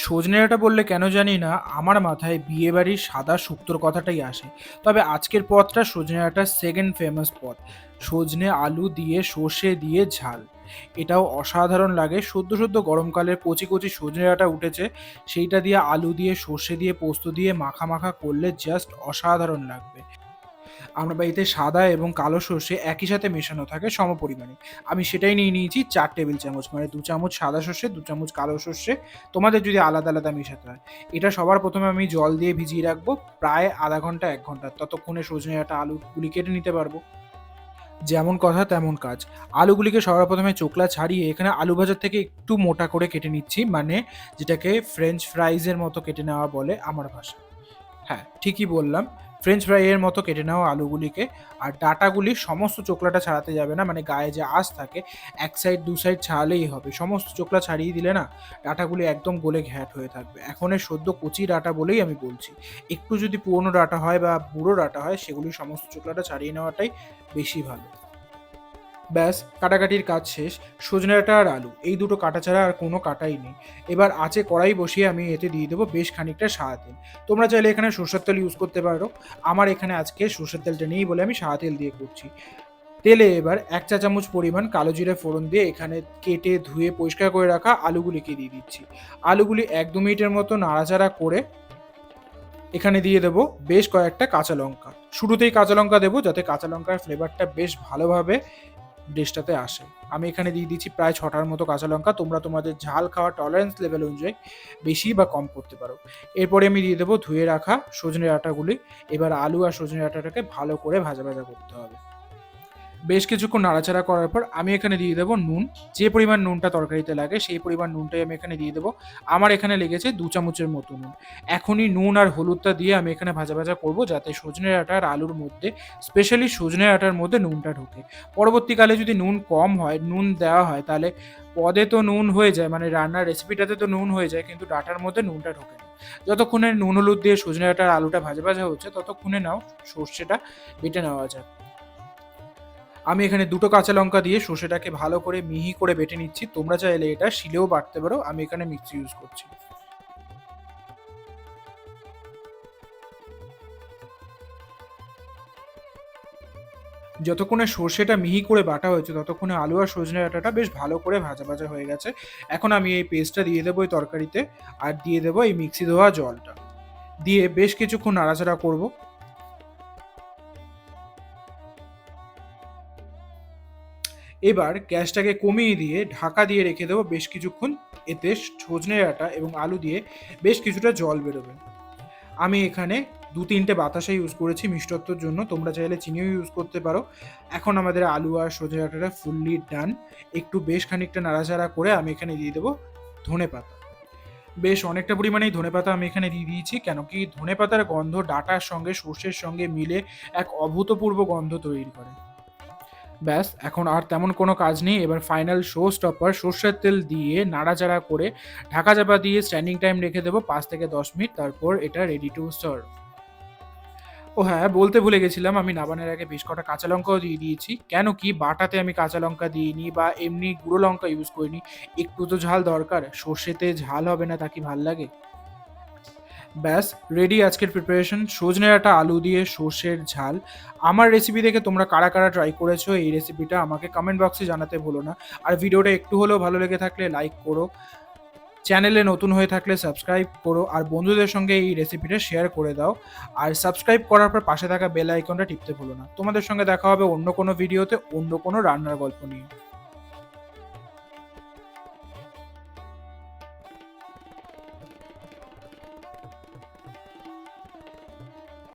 সজনে ডাঁটা বললে কেন জানি না আমার মাথায় বিয়েবাড়ির সাদা শুক্তোর কথাটাই আসে। তবে আজকের পদটা সজনে ডাঁটার সেকেন্ড ফেমাস পদ। সজনে আলু দিয়ে সর্ষে দিয়ে ঝাল। এটাও অসাধারণ লাগে। সদ্য সদ্য গরমকালের কচি কচি সজনে ডাঁটা উঠেছে, সেইটা দিয়ে আলু দিয়ে সর্ষে দিয়ে পোস্ত দিয়ে মাখা মাখা করলে জাস্ট অসাধারণ লাগবে। আমরা বাড়িতে সাদা এবং কালো সর্ষে একই সাথে মেশানো থাকে সমপরিমাণে। আমি সেটাই নিয়ে নিয়েছি ৪ টেবিল চামচ, মানে ২ চামচ সাদা সর্ষে, ২ চামচ কালো সর্ষে। তোমাদের যদি আলাদা আলাদা মেশাতে হয়, এটা সবার প্রথমে আমি জল দিয়ে ভিজিয়ে রাখবো প্রায় আধা ঘন্টা ১ ঘন্টা। ততক্ষণে সজনে ডাঁটা আলুগুলি কেটে নিতে পারবো। যেমন কথা তেমন কাজ। আলুগুলিকে সবার প্রথমে চোকলা ছাড়িয়ে এখানে আলু ভাজার থেকে একটু মোটা করে কেটে নিচ্ছি, মানে যেটাকে ফ্রেঞ্চ ফ্রাইজের মতো কেটে নেওয়া বলে আমার ভাষায়। হ্যাঁ, ঠিকই বললাম। ফ্রেঞ্চ ফ্রাইয়ের মতো কেটে নেওয়া আলুগুলিকে, আর ডাঁটাগুলি সমস্ত চোকলাটা ছাড়াতে যাবে না, মানে গায়ে যে আঁশ থাকে এক সাইড দু সাইড ছাড়ালেই হবে। সমস্ত চোকলা ছাড়িয়ে দিলে না ডাঁটাগুলি একদম গলে ঘ্যাঁট হয়ে থাকবে। এখন এর সদ্য কচি ডাঁটা বলেই আমি বলছি। একটু যদি পুরনো ডাঁটা হয় বা বুড়ো ডাঁটা হয়, সেগুলি সমস্ত চোকলাটা ছাড়িয়ে নেওয়াটাই বেশি ভালো। ব্যাস, কাটাকাটির কাজ শেষ। সজনে ডাঁটা আর আলু এই দুটো কাটা ছাড়া আর কোনো কাটাই নেই। এবার আঁচে কড়াই বসিয়ে আমি এতে দিয়ে দেবো বেশ খানিকটা সাদা তেল। তোমরা চাইলে এখানে সরষের তেল ইউজ করতে পারো। আমার এখানে আজকে সরষের তেলটা নেই বলে আমি সাদা তেল দিয়ে করছি। তেলে এবার ১ চা চামচ পরিমাণ কালো জিরে ফোড়ন দিয়ে এখানে কেটে ধুয়ে পরিষ্কার করে রাখা আলুগুলিকে দিয়ে দিচ্ছি। আলুগুলি ১-২ মিনিটের মতো নাড়াচাড়া করে এখানে দিয়ে দেবো বেশ কয়েকটা কাঁচা লঙ্কা। শুরুতেই কাঁচা লঙ্কা দেবো যাতে কাঁচা লঙ্কার ফ্লেভারটা বেশ ভালোভাবে ডিশটাতে আসে। আমি এখানে দিয়ে দিচ্ছি প্রায় ৬টার মতো কাঁচা লঙ্কা। তোমরা তোমাদের ঝাল খাওয়ার টলারেন্স লেভেল অনুযায়ী বেশি বা কম করতে পারো। এরপরে আমি দিয়ে দেবো ধুয়ে রাখা সজনে ডাঁটাগুলি। এবার আলু আর সজনে ডাঁটাটাকে ভালো করে ভাজা ভাজা করতে হবে। বেশ কিছুক্ষণ নাড়াচাড়া করার পর আমি এখানে দিয়ে দেবো নুন। যে পরিমাণ নুনটা তরকারিতে লাগে সেই পরিমাণ নুনটাই আমি এখানে দিয়ে দেবো। আমার এখানে লেগেছে ২ চামচের মতো নুন। এখনই নুন আর হলুদটা দিয়ে আমি এখানে ভাজা ভাজা করব যাতে সজনে ডাঁটা আর আলুর মধ্যে, স্পেশালি সজনে ডাঁটার মধ্যে নুনটা ঢোকে। পরবর্তীকালে যদি নুন কম হয়, নুন দেওয়া হয়, তাহলে পদে তো নুন হয়ে যায়, মানে রান্নার রেসিপিটাতে তো নুন হয়ে যায়, কিন্তু ডাঁটার মধ্যে নুনটা ঢোকে না। যতক্ষণে নুন হলুদ দিয়ে সজনে ডাঁটা আর আলুটা ভাজা ভাজা হচ্ছে ততক্ষণে নাও সর্ষেটা বেটে নেওয়া যাক। আমি এখানে ২ টো কাঁচা লঙ্কা দিয়ে সর্ষেটাকে ভালো করে মিহি করে বেটে নিচ্ছি। তোমরা চাইলে এটা শিলেও বাটতে পারো। আমি এখানে মিক্সি ইউজ করছি। যতক্ষণে সর্ষেটা মিহি করে বাটা হয়েছে ততক্ষণে আলু আর সজনে ডাঁটাটা বেশ ভালো করে ভাজা ভাজা হয়ে গেছে। এখন আমি এই পেস্টটা দিয়ে দেবো এই তরকারিতে, আর দিয়ে দেবো এই মিক্সি ধোয়া জলটা। দিয়ে বেশ কিছুক্ষণ নাড়াচাড়া করব। এবার গ্যাসটাকে কমিয়ে দিয়ে ঢাকা দিয়ে রেখে দেবো বেশ কিছুক্ষণ। এতে সজনে ডাঁটা এবং আলু দিয়ে বেশ কিছুটা জল বেরোবে। আমি এখানে ২-৩টে বাতাসা ইউজ করেছি মিষ্টত্বর জন্য। তোমরা চাইলে চিনিও ইউজ করতে পারো। এখন আমাদের আলু আর সজনে ডাঁটাটা ফুললি ডান। একটু বেশ খানিকটা নাড়াচাড়া করে আমি এখানে দিয়ে দেবো ধনেপাতা। বেশ অনেকটা পরিমাণেই ধনেপাতা আমি এখানে দিয়ে দিয়েছি, কেন কি ধনেপাতার গন্ধ ডাঁটার সঙ্গে সর্ষের সঙ্গে মিলে এক অভূতপূর্ব গন্ধ তৈরি করে। ব্যাস, এখন আর তেমন কোনো কাজ নেই। এবার ফাইনাল শো স্টপার সর্ষের তেল দিয়ে নাড়াচাড়া করে ঢাকা চাপা দিয়ে স্ট্যান্ডিং টাইম রেখে দেবো ৫ থেকে ১০ মিনিট। তারপর এটা রেডি টু সার্ভ। ও হ্যাঁ, বলতে ভুলে গেছিলাম, আমি নাবানের আগে বেশ কটা কাঁচা লঙ্কাও দিয়ে দিয়েছি। কেন কি বাটাতে আমি কাঁচা লঙ্কা দিইনি বা এমনি গুঁড়ো লঙ্কা ইউজ করিনি। একটু তো ঝাল দরকার। সর্ষেতে ঝাল হবে না তা কি ভাল লাগে? ব্যাস, রেডি আজকের প্রিপারেশন সজনে ডাঁটা আলু দিয়ে সর্ষের ঝাল। আমার রেসিপি দেখে তোমরা কারা কারা ট্রাই করেছো এই রেসিপিটা আমাকে কমেন্ট বক্সে জানাতে ভুলো না। আর ভিডিওটা একটু হলেও ভালো লেগে থাকলে লাইক করো। চ্যানেলে নতুন হয়ে থাকলে সাবস্ক্রাইব করো আর বন্ধুদের সঙ্গে এই রেসিপিটা শেয়ার করে দাও। আর সাবস্ক্রাইব করার পর পাশে থাকা বেল আইকনটা টিপতে ভুলো না। তোমাদের সঙ্গে দেখা হবে অন্য কোনো ভিডিওতে অন্য কোনো রান্নার গল্প নিয়ে।